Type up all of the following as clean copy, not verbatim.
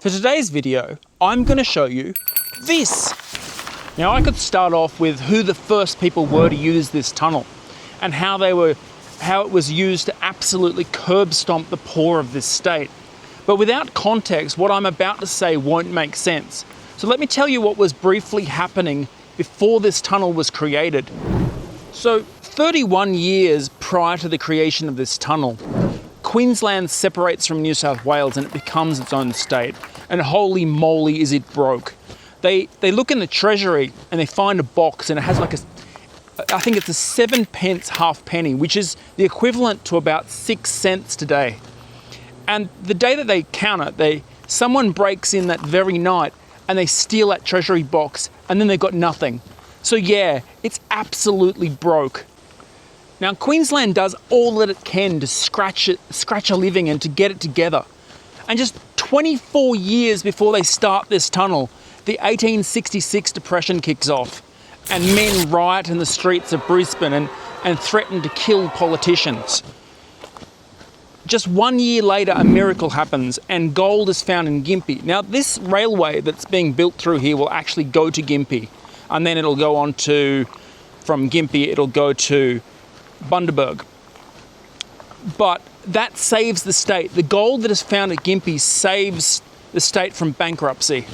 For today's video, I'm going to show you this. Now, I could start off with who the first people were to use this tunnel and how it was used to absolutely curb stomp the poor of this state. But without context, what I'm about to say won't make sense. So let me tell you what was briefly happening before this tunnel was created. So 31 years prior to the creation of this tunnel, Queensland separates from New South Wales and it becomes its own state. And holy moly, is it broke. They look in the treasury and they find a box and it has like I think it's a 7p halfpenny, which is the equivalent to about 6 cents today. And the day that they count it, someone breaks in that very night and they steal that treasury box and then they've got nothing. So yeah, it's absolutely broke. Now, Queensland does all that it can to scratch a living and to get it together. And just 24 years before they start this tunnel, the 1866 depression kicks off and men riot in the streets of Brisbane and threaten to kill politicians. Just 1 year later, a miracle happens and gold is found in Gympie. Now, this railway that's being built through here will actually go to Gympie, and then it'll go on from Gympie, it'll go to Bundaberg. But that saves the state. The gold that is found at Gympie saves the state from bankruptcy.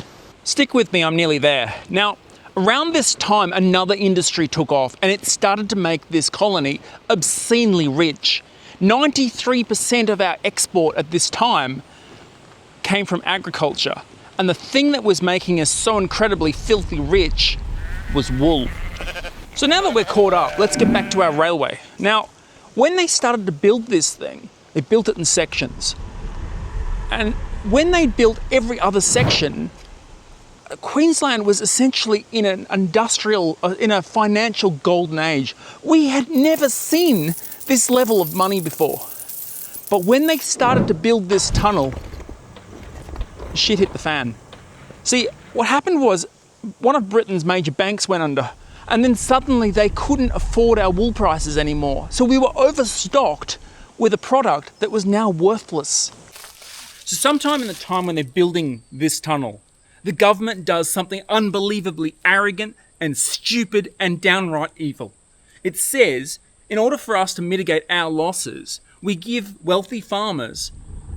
Stick with me, I'm nearly there. Now, around this time, another industry took off and it started to make this colony obscenely rich. 93% of our export at this time came from agriculture. And the thing that was making us so incredibly filthy rich was wool. So now that we're caught up, let's get back to our railway. Now, when they started to build this thing, they built it in sections. And when they built every other section, Queensland was essentially in a financial golden age. We had never seen this level of money before. But when they started to build this tunnel, shit hit the fan. See, what happened was one of Britain's major banks went under. And then suddenly they couldn't afford our wool prices anymore. So we were overstocked with a product that was now worthless. So sometime in the time when they're building this tunnel, the government does something unbelievably arrogant and stupid and downright evil. It says, in order for us to mitigate our losses, we give wealthy farmers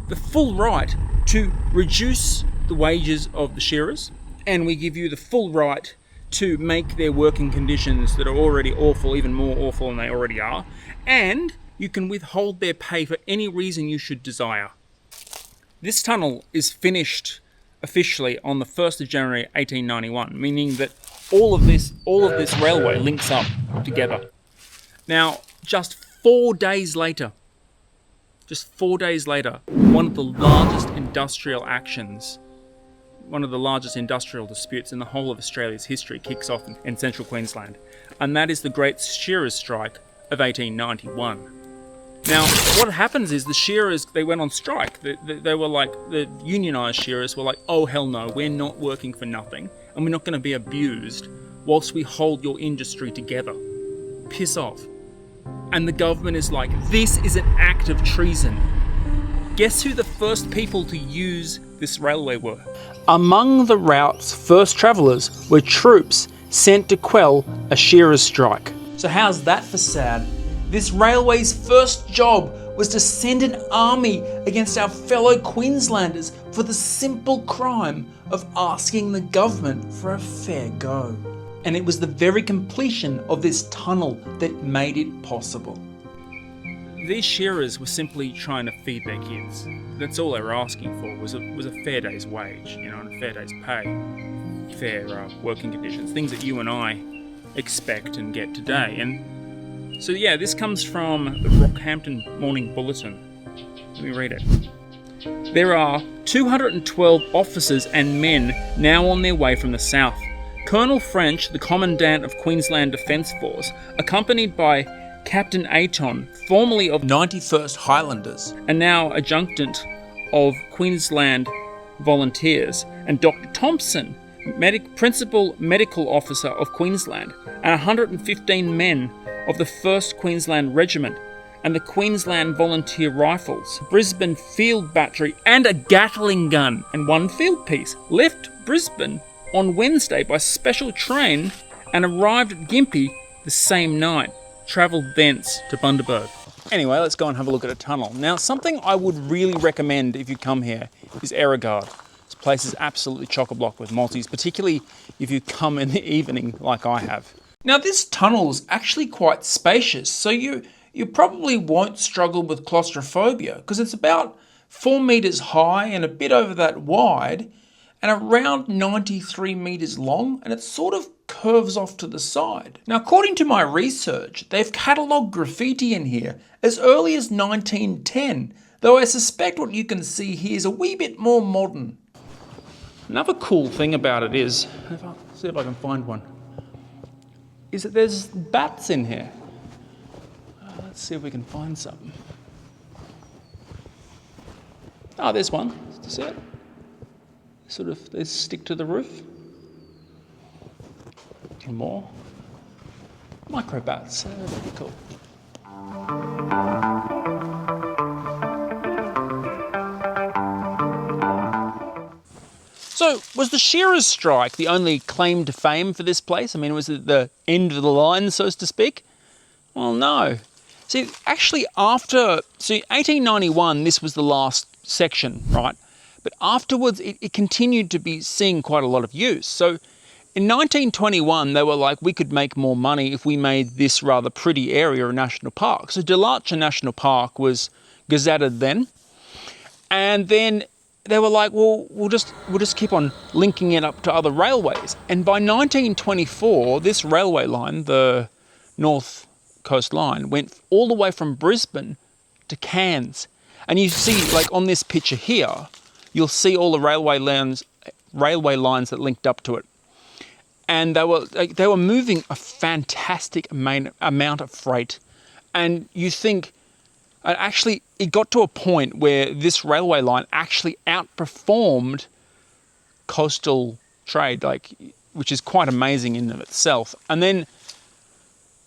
the full right to reduce the wages of the shearers, and we give you the full right to make their working conditions that are already awful even more awful than they already are, and you can withhold their pay for any reason you should desire. This tunnel is finished officially on the 1st of January 1891, meaning that all of this railway links up together. Now, just 4 days later, one of the largest industrial disputes in the whole of Australia's history kicks off in central Queensland, and that is the Great Shearers' Strike of 1891. Now, what happens is the shearers, they went on strike. They were like, the unionised shearers were like, oh hell no, we're not working for nothing, and we're not going to be abused whilst we hold your industry together. Piss off. And the government is like, this is an act of treason. Guess who the first people to use this railway were? Among the route's first travellers were troops sent to quell a shearers' strike. So how's that for sad? This railway's first job was to send an army against our fellow Queenslanders for the simple crime of asking the government for a fair go. And it was the very completion of this tunnel that made it possible. These shearers were simply trying to feed their kids. That's all they were asking for, was a fair day's wage, and a fair day's pay, fair working conditions, things that you and I expect and get today. And so yeah, this comes from the Rockhampton Morning Bulletin. Let me read it. There are 212 officers and men now on their way from the south. Colonel French, the Commandant of Queensland Defence Force, accompanied by Captain Ayton, formerly of 91st Highlanders, and now adjutant of Queensland Volunteers, and Dr Thompson, Principal Medical Officer of Queensland, and 115 men of the 1st Queensland Regiment, and the Queensland Volunteer Rifles, Brisbane Field Battery, and a Gatling gun and one field piece left Brisbane on Wednesday by special train and arrived at Gympie the same night, travelled thence to Bundaberg. Anyway, let's go and have a look at a tunnel. Now, something I would really recommend if you come here is Errogard. This place is absolutely chock-a-block with mozzies, particularly if you come in the evening like I have. Now, this tunnel is actually quite spacious, so you probably won't struggle with claustrophobia because it's about 4 metres high and a bit over that wide and around 93 metres long, and it sort of curves off to the side. Now, according to my research, they've catalogued graffiti in here as early as 1910, though I suspect what you can see here is a wee bit more modern. Another cool thing about it is, see if I can find one, is that there's bats in here. Let's see if we can find some. Oh, there's one. See it? They stick to the roof. And more. Microbats. Pretty cool. So, was the shearers' strike the only claim to fame for this place? I mean, was it the end of the line, so to speak? Well, no. See, actually 1891, this was the last section, right? But afterwards, it continued to be seeing quite a lot of use. So in 1921, they were like, we could make more money if we made this rather pretty area a national park. So Dularcha National Park was gazetted then. And then they were like, well, we'll just keep on linking it up to other railways. And by 1924, this railway line, the North Coast Line, went all the way from Brisbane to Cairns. And you see, like on this picture here, you'll see all the railway lines that linked up to it. And they were moving a fantastic amount of freight. And you think, actually, it got to a point where this railway line actually outperformed coastal trade, which is quite amazing in and of itself. And then,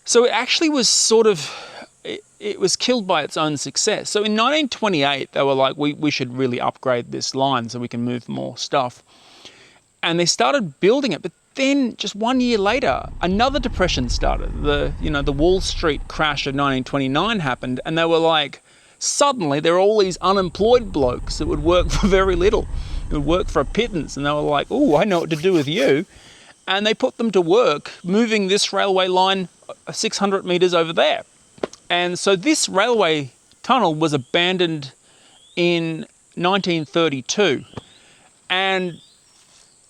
so it actually was it was killed by its own success. So in 1928, they were like, we should really upgrade this line so we can move more stuff. And they started building it, but then just 1 year later, another depression started. The Wall Street crash of 1929 happened, and they were like, suddenly there were all these unemployed blokes that would work for very little, who would work for a pittance, and they were like, oh, I know what to do with you. And they put them to work moving this railway line 600 metres over there. And so this railway tunnel was abandoned in 1932. And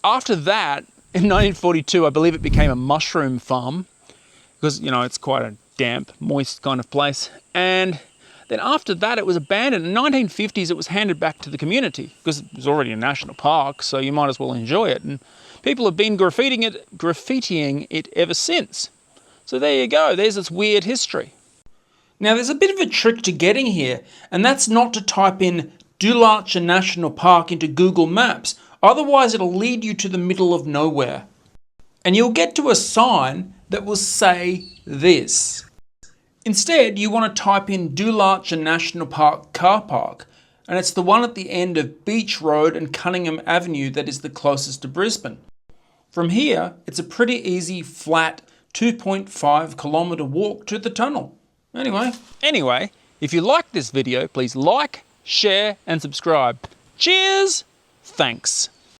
after that, in 1942, I believe it became a mushroom farm because, it's quite a damp, moist kind of place. And then after that, it was abandoned. In the 1950s, it was handed back to the community because it was already a national park, so you might as well enjoy it. And people have been graffitiing it ever since. So there you go. There's this weird history. Now, there's a bit of a trick to getting here, and that's not to type in Dularcha National Park into Google Maps. Otherwise, it'll lead you to the middle of nowhere. And you'll get to a sign that will say this. Instead, you want to type in Dularcha National Park car park, and it's the one at the end of Beach Road and Cunningham Avenue that is the closest to Brisbane. From here, it's a pretty easy, flat 2.5 kilometre walk to the tunnel. Anyway, if you like this video, please like, share and subscribe. Cheers! Thanks.